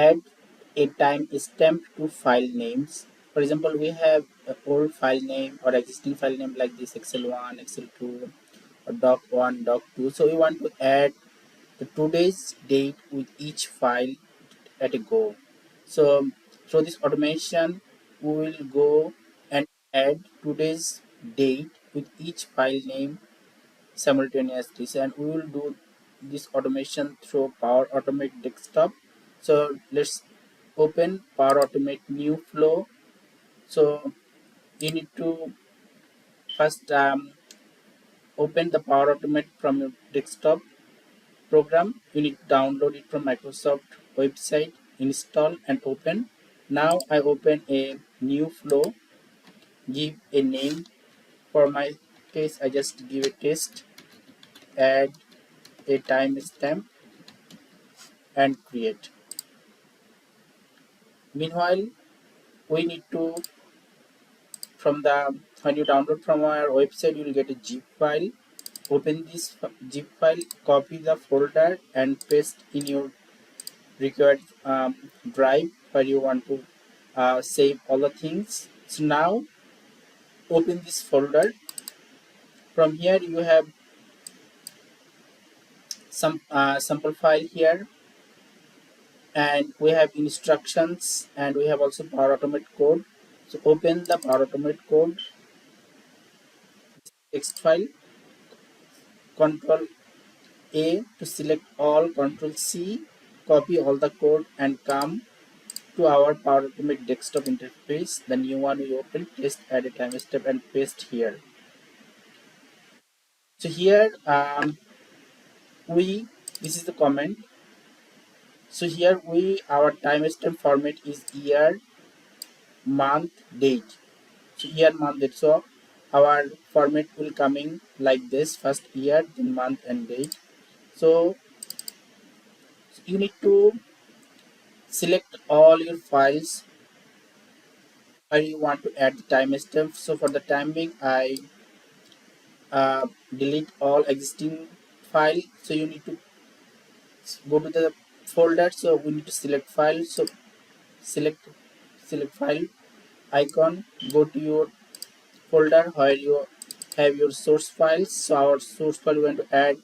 add a timestamp to file names. For example, we have an old file name or existing file name like this excel1, excel2, or doc1, doc2. So we want to add the today's date with each file at a go. So through this automation, we will go and add today's date with each file name simultaneously. And we will do this automation through Power Automate desktop. So let's open Power Automate new flow. So you need to first open the Power Automate from your desktop program. You need to download it from Microsoft website, install and open. Now I open a new flow, give a name. For my case, I just give a test, add a timestamp and create. Meanwhile, we need to from the when you download from our website, you will get a zip file. Open this zip file, copy the folder and paste in your required drive where you want to save all the things. So now open this folder. From here you have some sample file here, and we have instructions, and we have also Power Automate code. So open the Power Automate code text file, Control A to select all, Control C, copy all the code and come to our Power Automate desktop interface. The new one we open, paste, add a timestamp and paste here. So here this is the comment. So here our timestamp format is year, month, date. So year, month, date. So our format will coming like this: first year, then month and date. So you need to select all your files where you want to add the timestamp. So for the time being, I delete all existing file. So you need to go to the folder. So we need to select file. So select file icon. Go to your folder where you have your source files. So our source file, we want to add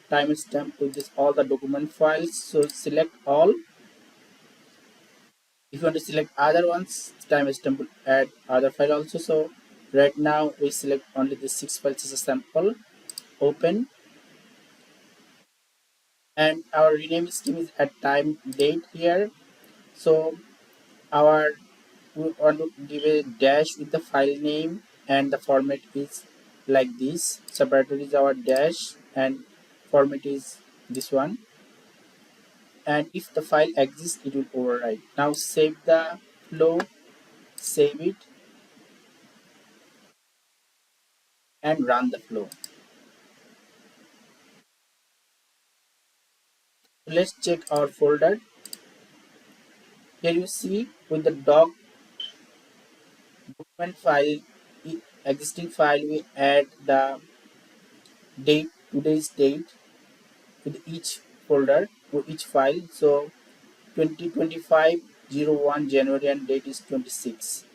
timestamp with this all the document files. So select all. If you want to select other ones, timestamp will add other file also. So right now we select only the 6 files as a sample. Open, and our rename scheme is at time date here. So our we want to give a dash with the file name, and the format is like this. Separator is our dash and format is this one. And if the file exists, it will override. Now save the flow, save it and run the flow. Let's check our folder. Here you see with the document file, existing file, we add the date, today's date with each folder or each file. So 2025 01 January and date is 26.